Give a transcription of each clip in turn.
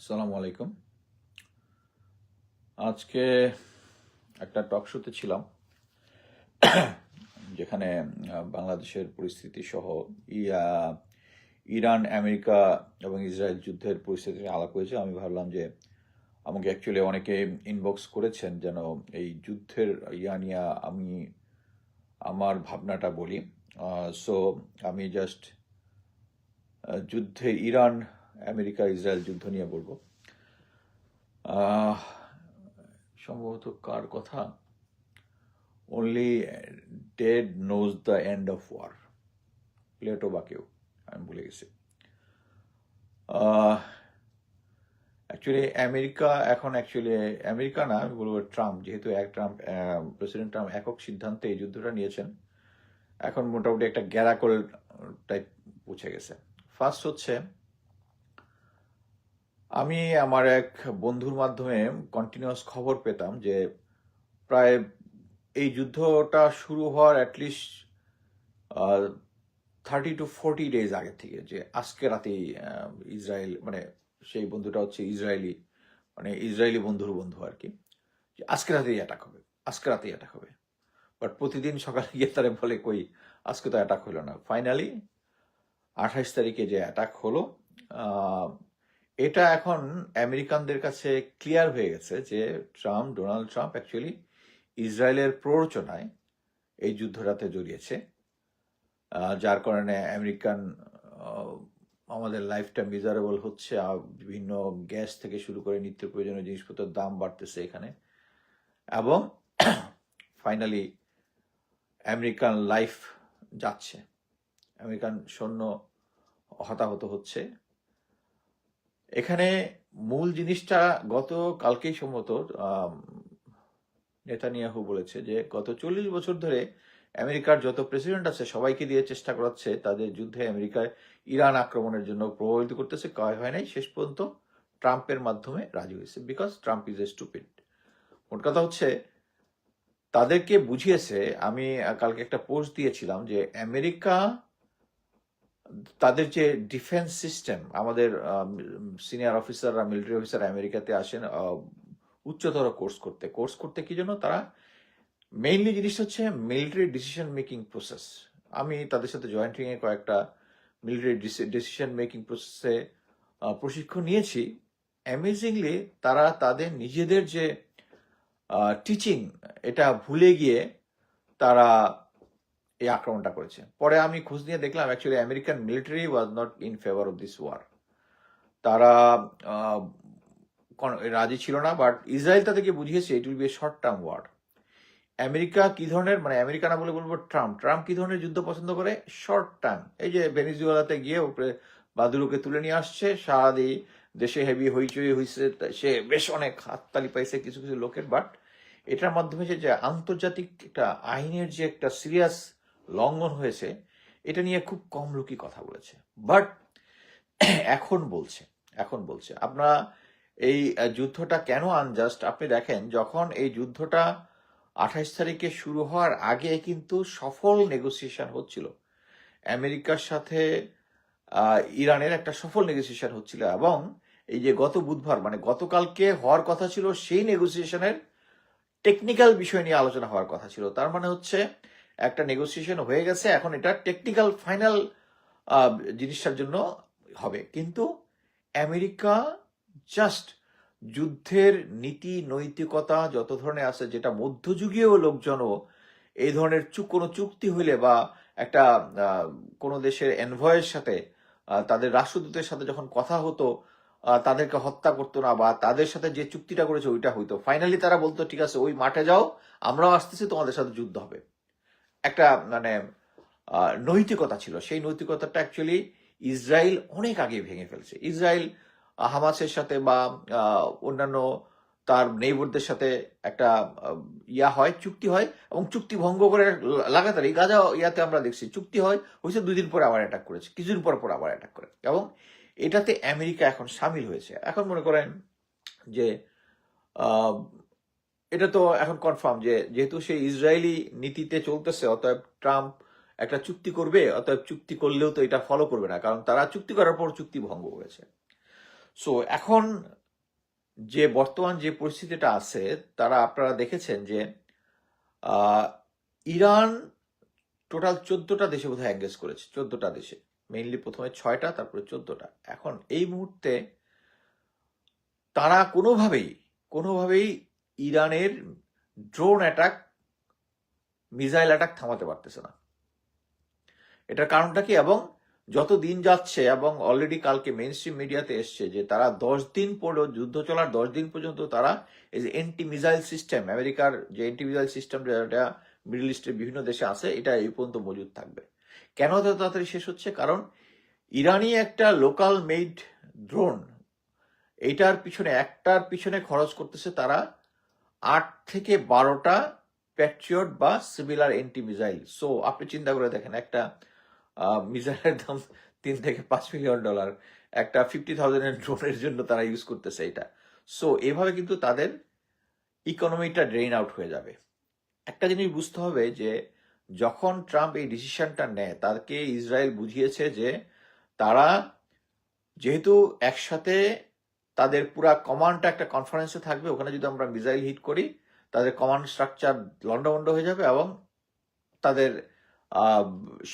আসসালামু আলাইকুম। আজকে একটা টক শোতে ছিলাম যেখানে বাংলাদেশের পরিস্থিতি সহ ইয়া ইরান আমেরিকা এবং ইসরায়েল যুদ্ধের পরিস্থিতি নিয়ে আলাপ হয়েছে। আমি ভাবলাম যে আমাকে অ্যাকচুয়ালি অনেকে ইনবক্স করেছেন যেন এই যুদ্ধের নিয়ে আমি আমার ভাবনাটা বলি। সো আমি জাস্ট যুদ্ধে ইরান আমেরিকা ইসরায়েল যুদ্ধ নিয়ে বলবো। আহ, সম্ভবত কার কথা, only dead knows the end of war, Plato বা কেউ, আমি ভুলে গেছি। অ্যাকচুয়ালি আমেরিকা না, আমি বলবো ট্রাম্প, যেহেতু প্রেসিডেন্ট ট্রাম্প একক সিদ্ধান্তে এই যুদ্ধটা নিয়েছেন, এখন মোটামুটি একটা গ্যারাকল টাইপ পৌঁছে গেছে। ফার্স্ট হচ্ছে, আমি আমার এক বন্ধুর মাধ্যমে কন্টিনিউয়াস খবর পেতাম যে প্রায় এই যুদ্ধটা শুরু হওয়ার অ্যাটলিস্ট 30 to 40 days আগে থেকে, যে আজকে রাতেই ইসরায়েল, মানে সেই বন্ধুটা হচ্ছে ইসরায়েলি, মানে ইসরায়েলি বন্ধুর বন্ধু আর কি, যে আজকে রাতেই অ্যাটাক হবে, আজকে রাতেই অ্যাটাক হবে। বাট প্রতিদিন সকালে গিয়ে তারা বলে কই আজকে তো অ্যাটাক হলো না। ফাইনালি 28 তারিখে যে অ্যাটাক হলো, এটা এখন আমেরিকানদের কাছে ক্লিয়ার হয়ে গেছে যে ডোনাল্ড ট্রাম্প অ্যাকচুয়ালি ইসরায়েলের প্ররোচনায় এই যুদ্ধটাতে জড়িয়েছে, যার কারণে আমাদের লাইফটা মিজারেবল হচ্ছে। বিভিন্ন গ্যাস থেকে শুরু করে নিত্য প্রয়োজনীয় জিনিসপত্রের দাম বাড়তেছে এখানে, এবং ফাইনালি আমেরিকান লাইফ যাচ্ছে, আমেরিকান সৈন্য হতাহত হচ্ছে। এখানে মূল জিনিসটা কালকেই সম্ভবত নেতানিয়াহু বলেছে যে গত 40 বছর ধরে আমেরিকার যত প্রেসিডেন্ট আছে সবাইকে দিয়ে চেষ্টা করাচ্ছে তাদের যুদ্ধে আমেরিকায় ইরান আক্রমণের জন্য প্রভাবিত করতেছে, হয় নাই। শেষ পর্যন্ত ট্রাম্পের মাধ্যমে রাজি হয়েছে, because Trump is a stupid. মোট কথা হচ্ছে তাদেরকে বুঝিয়েছে। আমি কালকে একটা পোস্ট দিয়েছিলাম যে আমেরিকা, তাদের যে ডিফেন্স সিস্টেম, আমাদের সিনিয়র অফিসাররা, মিলিটারি অফিসার আমেরিকাতে আসেন উচ্চতর কোর্স করতে কি জন্য তারা মেইনলি জিনিসটা হচ্ছে মিলিটারি ডিসিশন মেকিং প্রসেস। আমি তাদের সাথে জয়েন্টিংয়ে কয়েকটা মিলিটারি ডিসিশন মেকিং প্রসেসে প্রশিক্ষণ নিয়েছি। অ্যামেজিংলি তারা তাদের নিজেদের যে টিচিং, এটা ভুলে গিয়ে তারা এই আক্রমণটা করেছে। পরে আমি খোঁজ নিয়ে দেখলাম actually American military was not in favour of this war, তারা রাজি ছিল না। বাট ইসরায়েল তাদেরকে বুঝিয়েছে it will be a short term war. America কি ধরনের, মানে আমেরিকা না বলে বলবো ট্রাম্প কি ধরনের যুদ্ধ পছন্দ করে? Short term. এই যে ভেনিজুয়েলাতে গিয়ে উপরে বাদুরোকে তুলে নিয়ে আসছে, সারাদি দেশে হেভি হইচই হয়েছে, সে বেশ অনেক হাততালি পাইছে কিছু কিছু লোকের। বাট এটার মাধ্যমে যে আন্তর্জাতিক একটা আইনের যে একটা সিরিয়াস লঙ্ঘন হয়েছে, এটা নিয়ে খুব কম লোকই কথা বলেছে। বাট এখন বলছে আপনারা এই যুদ্ধটা কেন আনজাস্ট। আপনি দেখেন, যখন এই যুদ্ধটা 28 তারিখে শুরু হওয়ার আগে কিন্তু সফল নেগোসিয়েশন হচ্ছিল আমেরিকার সাথে, ইরানের একটা সফল নেগোসিয়েশন হচ্ছিল, এবং এই যে গত বুধবার, মানে গতকালকে হওয়ার কথা ছিল, সেই নেগোসিয়েশনের টেকনিক্যাল বিষয় নিয়ে আলোচনা হওয়ার কথা ছিল। তার মানে হচ্ছে একটা নেগোসিয়েশন হয়ে গেছে, এখন এটা টেকনিক্যাল ফাইনাল জিনিসটার জন্য হবে। কিন্তু আমেরিকা জাস্ট যুদ্ধের নীতি নৈতিকতা যত ধরনের আছে, যেটা মধ্যযুগীয় লোকজনও এই ধরনের কোনো চুক্তি হইলে বা একটা কোনো দেশের এনভয়ের সাথে, তাদের রাষ্ট্রদূতের সাথে যখন কথা হতো, তাদেরকে হত্যা করতো না, বা তাদের সাথে যে চুক্তিটা করেছে ওইটা হইতো। ফাইনালি তারা বলতো ঠিক আছে, ওই মাঠে যাও, আমরাও আসতেছি, তোমাদের সাথে যুদ্ধ হবে। একটা মানে নৈতিকতা ছিল। সেই নৈতিকতাটা অ্যাকচুয়ালি ইসরায়েল অনেক আগে ভেঙে ফেলছে। ইসরায়েল হামাসের সাথে বা অন্যান্য তার নেইবারদের সাথে একটা চুক্তি হয়, এবং চুক্তি ভঙ্গ করে লাগাতারই গাজা ইয়াতে আমরা দেখছি চুক্তি হয়েছে 2 দিন পরে আবার অ্যাটাক করেছে, কিছুদিন পর আবার অ্যাটাক করে, এবং এটাতে আমেরিকা এখন সামিল হয়েছে। এখন মনে করেন যে এটা তো এখন কনফার্ম যে যেহেতু সে ইসরায়েলি নীতিতে চলতেছে, অতএব ট্রাম্প একটা চুক্তি করবে, অতএব চুক্তি করলেও তো এটা ফলো করবে না, কারণ তারা চুক্তি করার পর চুক্তি ভঙ্গ করেছে। সো এখন যে বর্তমান যে পরিস্থিতিটা আছে, আপনারা দেখেছেন যে আহ, ইরান টোটাল 14টা দেশে বোধহয় এঙ্গেজ করেছে, 14টা দেশে, মেইনলি প্রথমে 6টা, তারপরে 14টা। এখন এই মুহূর্তে তারা কোনোভাবেই ইরানের ড্রোন অ্যাটাক, মিসাইল অ্যাটাক থামাতে পারতেছে না। এটার কারণটা কি? এবং যত দিন যাচ্ছে, এবং অলরেডি কালকে মেইন স্ট্রিম মিডিয়াতে এসছে যে তারা 10 দিন পর্যন্ত, যুদ্ধ চলার 10 দিন পর্যন্ত তারা এই যে এন্টি মিসাইল সিস্টেম, আমেরিকার যে এন্টি মিসাইল সিস্টেম যেটা মিডল ইস্টের বিভিন্ন দেশে আছে, এটা এই পর্যন্ত মজুদ থাকবে। কেন এত তাড়াতাড়ি শেষ হচ্ছে? কারণ ইরানি একটা লোকাল মেড ড্রোন, একটার পিছনে খরচ করতেছে তারা 8 থেকে 12টা প্যাট্রিয়ট বা সিমিলার এন্টি মিসাইল। সো আপনি চিন্তা করে দেখেন, একটা মিসাইলের দাম $3 থেকে $5 মিলিয়ন, একটা 50,000-এর ড্রোনের জন্য তারা ইউজ করতেছে এটা। সো এভাবে কিন্তু তাদের ইকোনমিটা ড্রেইন আউট হয়ে যাবে। একটা জিনিস বুঝতে হবে যে যখন ট্রাম্প এই ডিসিশনটা নেয়, তাকে ইসরায়েল বুঝিয়েছে যে তারা যেহেতু একসাথে তাদের পুরা কমান্ডটা একটা কনফারেন্সে থাকবে, ওখানে যদি আমরা মিসাইল হিট করি, তাদের কমান্ড স্ট্রাকচার লন্ডভন্ড হয়ে যাবে, এবং তাদের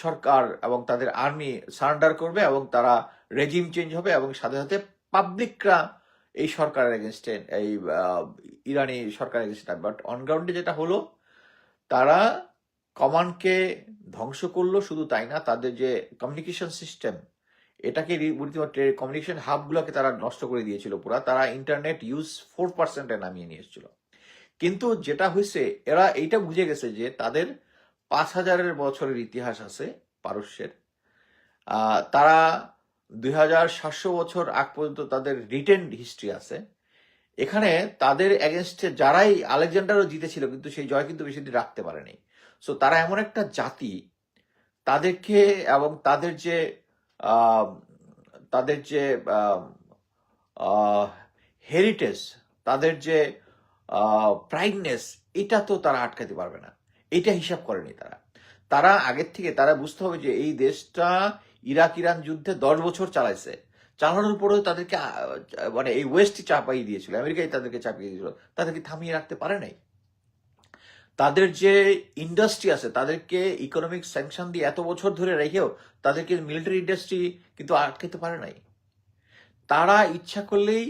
সরকার এবং তাদের আর্মি সারেন্ডার করবে, এবং তারা রেজিম চেঞ্জ হবে, এবং সাথে সাথে পাবলিকরা এই সরকারের এগেনস্টে, এই ইরানি সরকারের এগেনস্টে। বাট অনগ্রাউন্ডে যেটা হলো, তারা কমান্ডকে ধ্বংস করলো, শুধু তাই না, তাদের যে কমিউনিকেশন সিস্টেম, এটাকে কমিউনিকেশন হাবগুলোকে তারা নষ্ট করে দিয়েছিল পুরা। তারা ইন্টারনেট ইউজ 4%-এ নামিয়ে নিয়ে এসেছিল। কিন্তু যেটা হয়েছে, এরা এইটা বুঝে গেছে যে তাদের 5,000 বছরের ইতিহাস আছে পারস্যের। তারা 2,700 বছর আগ পর্যন্ত তাদের রিটেন হিস্ট্রি আছে। এখানে তাদের এগেনস্টে যারাই, আলেকজান্ডারও জিতেছিল, কিন্তু সেই জয় কিন্তু বেশি দিন রাখতে পারেনি। সো তারা এমন একটা জাতি, তাদেরকে এবং আহ, তাদের যে হেরিটেজ, তাদের যে প্রাইডনেস, এটা তো তারা আটকাতে পারবে না। এটা হিসাব করেনি তারা। তারা আগের থেকে তারা বুঝতে হবে যে এই দেশটা ইরান যুদ্ধে 10 বছর চালাইছে, চালানোর পরেও তাদেরকে মানে এই ওয়েস্ট চাপাই দিয়েছিল, আমেরিকাই তাদেরকে চাপিয়ে দিয়েছিল, তাদেরকে থামিয়ে রাখতে পারে নাই। তাদের যে ইন্ডাস্ট্রি আছে, তাদেরকে ইকোনমিক স্যাংশন দিয়ে এত বছর ধরে রেখেও তাদেরকে মিলিটারি ইন্ডাস্ট্রি কিন্তু আটকাতে পারে নাই। তারা ইচ্ছা করলেই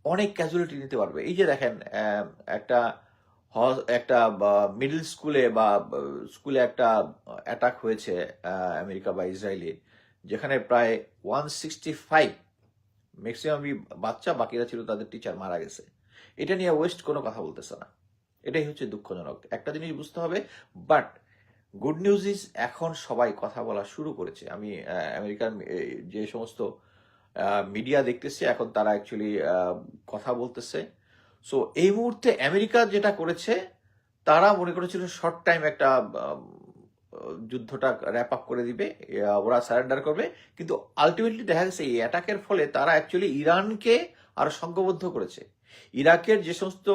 অনেক ক্যাজুয়ালিটি নিতে পারবে। এই যে দেখেন, একটা একটা মিডল স্কুলে বা স্কুলে একটা অ্যাটাক হয়েছে আমেরিকা বা ইসরায়েলে, যেখানে প্রায় 165 ম্যাক্সিমামই বাচ্চা, বাকিরা ছিল তাদের টিচার, মারা গেছে। এটা নিয়ে ওয়েস্ট কোনো কথা বলতেছে না। এটাই হচ্ছে দুঃখজনক। একটা জিনিস বুঝতে হবে। বাট গুড নিউজ ইজ, এখন সবাই কথা বলা শুরু করেছে। আমি আমেরিকার যে সমস্ত মিডিয়া দেখতেছি, এখন তারা অ্যাকচুয়ালি কথা বলতেছে। সো এই মুহূর্তে আমেরিকা যেটা করেছে, তারা মনে করেছিল শর্ট টাইম একটা যুদ্ধটা র্যাপ আপ করে দিবে, ওরা সারেন্ডার করবে। কিন্তু আলটিমেটলি দেখা গেছে এই অ্যাটাকের ফলে তারা অ্যাকচুয়ালি ইরানকে আরো সংঘবদ্ধ করেছে। ইরাকের যে সমস্ত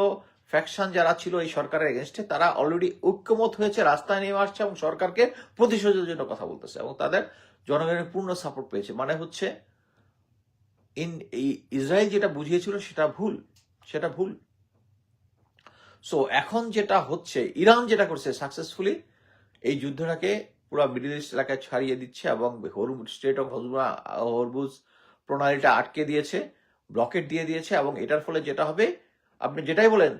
ফ্যাকশন যারা ছিল এই সরকারের এগেনস্টে, তারা অলরেডি ঐক্যমত হয়েছে, রাস্তায় নেমে আসছে, এবং সরকারকে প্রতিশোধের জন্য কথা বলতেছে, এবং তাদের জনগণের পূর্ণ সাপোর্ট পেয়েছে। মানে হচ্ছে ইসরায়েল যেটা বুঝিয়েছিল সেটা ভুল। সো এখন যেটা হচ্ছে, ইরান যেটা করছে সাকসেসফুলি, এই যুদ্ধটাকে পুরো মিডল ইস্ট এলাকায় ছাড়িয়ে দিচ্ছে, এবং স্টেট অফ হরমুজ প্রণালীটা আটকে দিয়েছে, ব্লকেট দিয়ে দিয়েছে। এবং এটার ফলে যেটা হবে, আপনি যেটাই বলেন,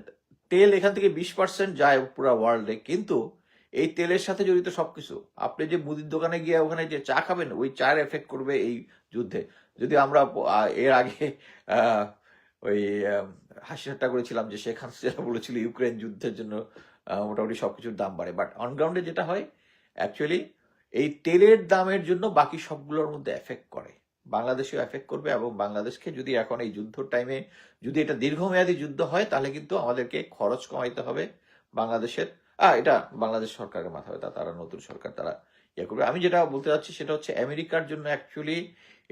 তেল এখান থেকে 20% যায় পুরো ওয়ার্ল্ডে, কিন্তু এই তেলের সাথে জড়িত সবকিছু। আপনি যে মুদির দোকানে গিয়ে ওখানে যে চা খাবেন, ওই চায়ের এফেক্ট করবে এই যুদ্ধে। যদি আমরা এর আগে ওই হাসি ঠাট্টা করেছিলাম যে শেখ হাসিনা বলেছিল ইউক্রেন যুদ্ধের জন্য মোটামুটি সবকিছুর দাম বাড়ে, বাট অনগ্রাউন্ডে যেটা হয়, অ্যাকচুয়ালি এই তেলের দামের জন্য বাকি সবগুলোর মধ্যে এফেক্ট করে, বাংলাদেশেও এফেক্ট করবে। এবং বাংলাদেশকে যদি এখন এই যুদ্ধর টাইমে যদি এটা দীর্ঘমেয়াদী যুদ্ধ হয়, তাহলে কিন্তু আমাদেরকে খরচ কমাইতে হবে বাংলাদেশের। এটা বাংলাদেশ সরকারের মাথায়, তারা নতুন সরকার, তারা ইয়ে করবে। আমি যেটা বলতে চাচ্ছি সেটা হচ্ছে, আমেরিকার জন্য অ্যাকচুয়ালি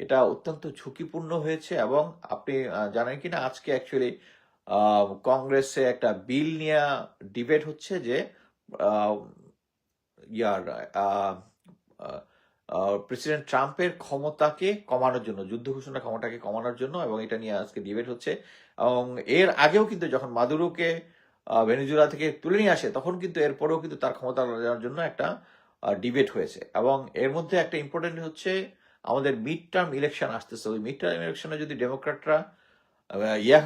এটা অত্যন্ত ঝুঁকিপূর্ণ হয়েছে। এবং আপনি জানেন কিনা, আজকে অ্যাকচুয়ালি কংগ্রেসে একটা বিল নিয়ে ডিবেট হচ্ছে, যে ইয়ার প্রেসিডেন্ট ট্রাম্পের ক্ষমতাকে কমানোর জন্য, যুদ্ধ ঘোষণা ক্ষমতাকে কমানোর জন্য, এবং এটা নিয়ে আজকে ডিবেট হচ্ছে। এবং এর আগেও কিন্তু যখন মাদুরোকে ভেনেজুয়েলা থেকে তুলে নিয়ে আসে, তখন কিন্তু এরপরেও কিন্তু তার ক্ষমতা নেওয়ার জন্য একটা ডিবেট হয়েছে। এবং এর মধ্যে একটা ইম্পর্টেন্ট হচ্ছে আমাদের মিড টার্ম ইলেকশন আসতেছে। ওই মিড টার্ম ইলেকশনে যদি ডেমোক্র্যাটরা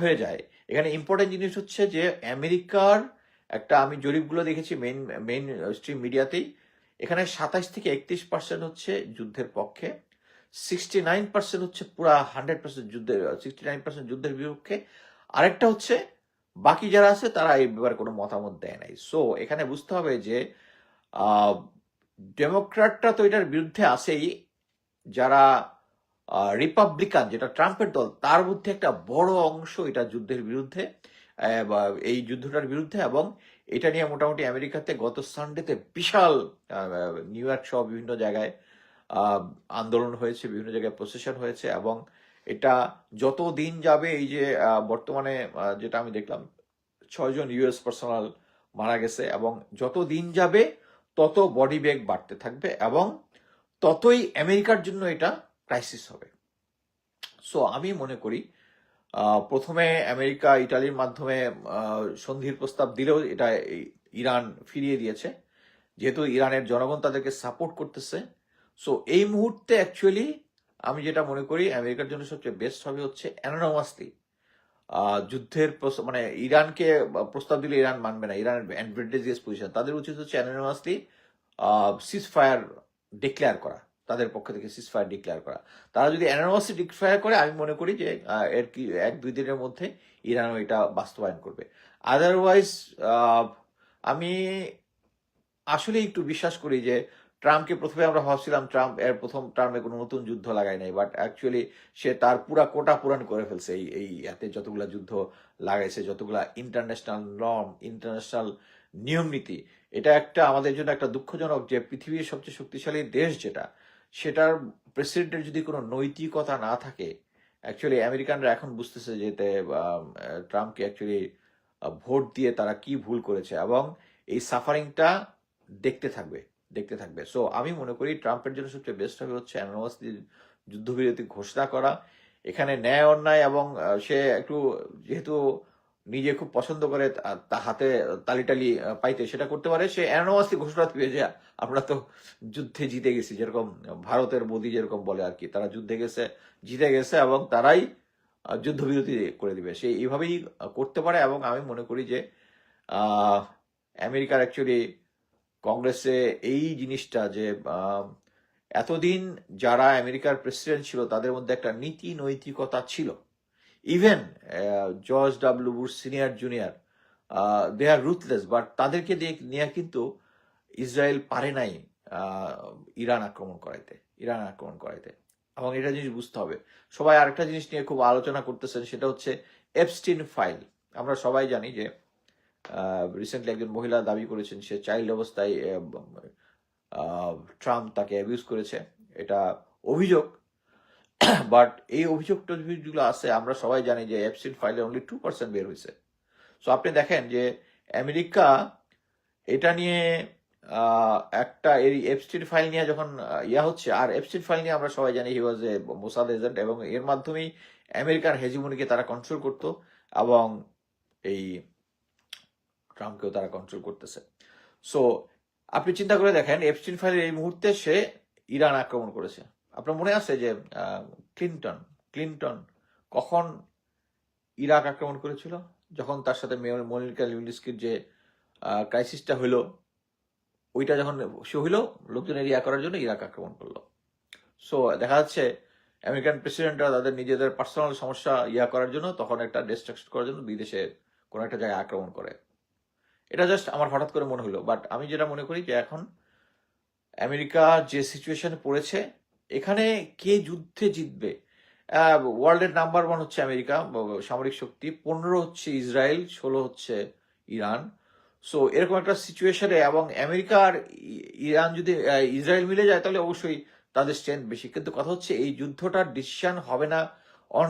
হয়ে যায়, এখানে ইম্পর্টেন্ট জিনিস হচ্ছে যে আমেরিকার একটা, আমি জরিপগুলো দেখেছি মেইন স্ট্রিম মিডিয়াতেই, এখানে 27 থেকে 31% হচ্ছে যুদ্ধের পক্ষে, 69% হচ্ছে পুরা 100% যুদ্ধের, 69% যুদ্ধের বিপক্ষে, আরেকটা হচ্ছে বাকি যারা আছে তারা এই ব্যাপারে কোনো মতামত দেয় নাই। সো এখানে বুঝতে হবে যে ডেমোক্র্যাটরা তো এটার বিরুদ্ধে আছেই, যারা রিপাবলিকান যেটা ট্রাম্পের দল, তার মধ্যে একটা বড় অংশ এটা যুদ্ধের বিরুদ্ধে, বা এই যুদ্ধটার বিরুদ্ধে। এবং এটা নিয়ে মোটামুটি আমেরিকাতে গত সানডেতে বিশাল, নিউ ইয়র্ক সহ বিভিন্ন জায়গায় আন্দোলন হয়েছে, বিভিন্ন জায়গায় প্রসেশন হয়েছে। এবং এটা যত দিন যাবে, এই যে বর্তমানে যেটা আমি দেখলাম 6 জন ইউএস পার্সোনাল মারা গেছে, এবং যত দিন যাবে তত বডি ব্যাগ বাড়তে থাকবে, এবং ততই আমেরিকার জন্য এটা ক্রাইসিস হবে। সো আমি মনে করি প্রথমে আমেরিকা ইটালির মাধ্যমে সন্ধির প্রস্তাব দিলেও এটা ইরান ফিরিয়ে দিয়েছে, যেহেতু ইরানের জনগণ তাদেরকে সাপোর্ট করতেছে। সো এই মুহূর্তে অ্যাকচুয়ালি আমি যেটা মনে করি আমেরিকার জন্য সবচেয়ে বেস্ট হবে হচ্ছে অ্যানোনামাসলি যুদ্ধের মানে ইরানকে প্রস্তাব দিলে ইরান মানবে না, ইরানের অ্যাডভান্টেজিয়াস পজিশন, তাদের উচিত হচ্ছে অ্যানোনামাসলি সিজ ফায়ার ডিক্লেয়ার করা, তাদের পক্ষ থেকে সিজ ফায়ার ডিক্লেয়ার করা। তারা যদি অ্যানোনামাসলি ডিক্লেয়ার করে, আমি মনে করি যে এর কি 1-2 দিনের মধ্যে ইরানও এটা বাস্তবায়ন করবে। আদারওয়াইজ আমি আসলে একটু বিশ্বাস করি যে ট্রাম্পকে, প্রথমে আমরা ভাবছিলাম ট্রাম্প এর প্রথম টার্মে কোনো নতুন যুদ্ধ লাগায় নাই, বাট অ্যাকচুয়ালি সে তার পুরা কোটা পূরণ করে ফেলছে। এই এতে যতগুলা যুদ্ধ লাগাইছে, যতগুলা ইন্টারন্যাশনাল নর্ম, ইন্টারন্যাশনাল নিয়ম নীতি, এটা একটা আমাদের জন্য একটা দুঃখজনক যে পৃথিবীর সবচেয়ে শক্তিশালী দেশ যেটা, সেটার প্রেসিডেন্টের যদি কোনো নৈতিকতা না থাকে, অ্যাকচুয়ালি আমেরিকানরা এখন বুঝতেছে যে ট্রাম্পকে অ্যাকচুয়ালি ভোট দিয়ে তারা কি ভুল করেছে, এবং এই সাফারিংটা দেখতে থাকবে। সো আমি মনে করি ট্রাম্পের জন্য সবচেয়ে বেস্ট হবে হচ্ছে অ্যানোনামাসলি যুদ্ধবিরতি ঘোষণা করা। এখানে ন্যায় অন্যায়, এবং সে একটু যেহেতু নিজে খুব পছন্দ করে হাতে তালি পাইতে, সেটা করতে পারে। সে অ্যানোনামাসলি ঘোষণা দিবে যে আমরা তো যুদ্ধে জিতে গেছি, যেরকম ভারতের মোদি যেরকম বলে আর কি, তারা যুদ্ধে গেছে, জিতে গেছে, এবং তারাই যুদ্ধবিরতি করে দিবে। সে এইভাবেই করতে পারে। এবং আমি মনে করি যে আমেরিকার অ্যাকচুয়ালি কংগ্রেসে এই জিনিসটা যে এতদিন যারা আমেরিকার প্রেসিডেন্ট ছিল তাদের মধ্যে একটা নীতি নৈতিকতা ছিল। Even George W Bush senior junior, they are ruthless, but তাদেরকে নিয়ে কিন্তু ইসরায়েল পারে নাই ইরান আক্রমণ করাইতে। এবং এটা জিনিস বুঝতে হবে। সবাই আরেকটা জিনিস নিয়ে খুব আলোচনা করতেছেন, সেটা হচ্ছে এপস্টিন ফাইল। আমরা সবাই জানি যে রিসেন্টলি একজন মহিলা দাবি করেছেন সে চাইল্ড অবস্থায় ট্রাম্প তাকে অ্যাবিউজ করেছে, এটা অভিযোগ। বাট এই অভিযোগগুলো আছে, আমরা সবাই জানি যে এপস্টিন ফাইলে অনলি 2% বের হয়েছে। সো আপনি দেখেন যে আমেরিকা এটা নিয়ে একটা এই এপস্টিন ফাইল নিয়ে যখন হচ্ছে, আর এপস্টিন ফাইল নিয়ে আমরা সবাই জানি হি ওয়াজ এ মোসাদ এজেন্ট, এবং এর মাধ্যমেই আমেরিকার হেজিমনিকে তারা কন্ট্রোল করতো, এবং এই ট্রাম্পকেও তারা কন্ট্রোল করতেছে। সো আপনি চিন্তা করে দেখেন, এপস্টিন ফাইলের এই মুহূর্তে সে ইরান আক্রমণ করেছে। আপনার মনে আছে যে ক্লিন্টন কখন ইরাক আক্রমণ করেছিল? যখন তার সাথে মনিকা লিউনিস্কির যে ক্রাইসিসটা হইলো, ওইটা যখন সে হইলো, লোকজনের করার জন্য ইরাক আক্রমণ করলো। সো দেখা যাচ্ছে আমেরিকান প্রেসিডেন্টরা তাদের নিজেদের পার্সোনাল সমস্যা করার জন্য তখন একটা ডিস্ট্রাকশন করার জন্য বিদেশে কোনো একটা জায়গায় আক্রমণ করে। এটা জাস্ট আমার হঠাৎ করে মনে হলো। বাট আমি যেটা মনে করি যে এখন আমেরিকা যে সিচুয়েশনে পড়েছে, এখানে কে যুদ্ধে জিতবে? ওয়ার্ল্ডের নাম্বার 1 হচ্ছে আমেরিকা সামরিক শক্তি, 15 হচ্ছে ইসরায়েল, 16 হচ্ছে ইরান। সো এরকম একটা সিচুয়েশনে, এবং আমেরিকা আর ইরান যদি ইসরায়েল মিলে যায় তাহলে অবশ্যই তাদের স্ট্রেংথ বেশি। কিন্তু কথা হচ্ছে এই যুদ্ধটার ডিসিশন হবে না অন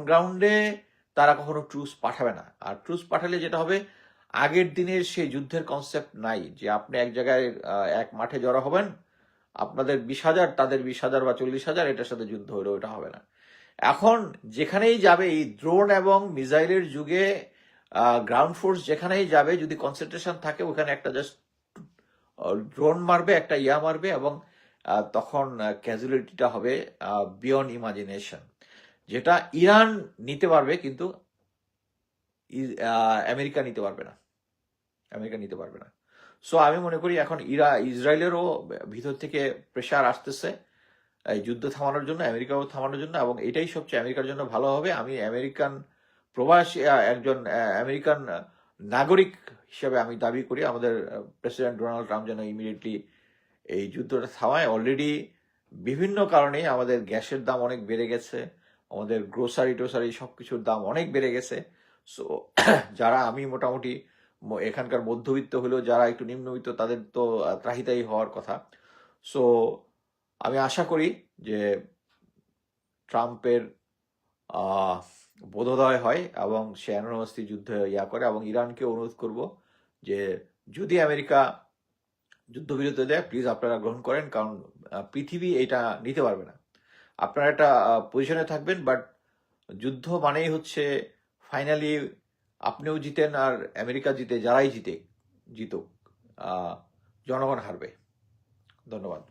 গ্রাউন্ডে তারা কখনো ট্রুস পাঠাবে না। আর ট্রুস পাঠালে যেটা হবে, আগের দিনের সেই যুদ্ধের কনসেপ্ট নাই যে আপনি এক জায়গায় এক মাঠে জড়ো হবেন, আপনাদের 20,000 তাদের 20,000 বা 40,000 এটার সাথে যুদ্ধ হলো, ওটা হবে না। এখন যেখানেই যাবে এই ড্রোন এবং মিসাইলের যুগে গ্রাউন্ড ফোর্স যেখানেই যাবে, যদি কনসেন্ট্রেশন থাকে ওখানে একটা জাস্ট ড্রোন মারবে, একটা মারবে, এবং তখন ক্যাজুয়ালিটিটা হবে বিয়ন্ড ইমাজিনেশন, যেটা ইরান নিতে পারবে কিন্তু আমেরিকা নিতে পারবে না, আমেরিকা নিতে পারবে না। সো আমি মনে করি এখন ইসরায়েলেরও ভিতর থেকে প্রেশার আসতেছে এই যুদ্ধ থামানোর জন্য, আমেরিকাও থামানোর জন্য, এবং এটাই সবচেয়ে আমেরিকার জন্য ভালো হবে। আমি আমেরিকান প্রবাসী একজন আমেরিকান নাগরিক হিসেবে আমি দাবি করি আমাদের প্রেসিডেন্ট ডোনাল্ড ট্রাম্প যেন ইমিডিয়েটলি এই যুদ্ধটা থামায়। অলরেডি বিভিন্ন কারণে আমাদের গ্যাসের দাম অনেক বেড়ে গেছে, আমাদের গ্রোসারি টোসারি সবকিছুর দাম অনেক বেড়ে গেছে। সো যারা, আমি মোটামুটি এখানকার মধ্যবিত্ত হলেও যারা একটু নিম্নবিত্ত তাদের তো ত্রাহিতাই হওয়ার কথা। সো আমি আশা করি যে ট্রাম্পের বোধোদয় হয় এবং সে অ্যানোনিমাসলি যুদ্ধ করে, এবং ইরানকে অনুরোধ করব যে যদি আমেরিকা যুদ্ধবিরতি দেয় প্লিজ আপনারা গ্রহণ করেন, কারণ পৃথিবী এটা নিতে পারবে না। আপনারা একটা পজিশনে থাকবেন, বাট যুদ্ধ মানেই হচ্ছে ফাইনালি আপনিও জিতেন আর আমেরিকা জিতে, যারাই জিতুক জনগণ হারবে। ধন্যবাদ।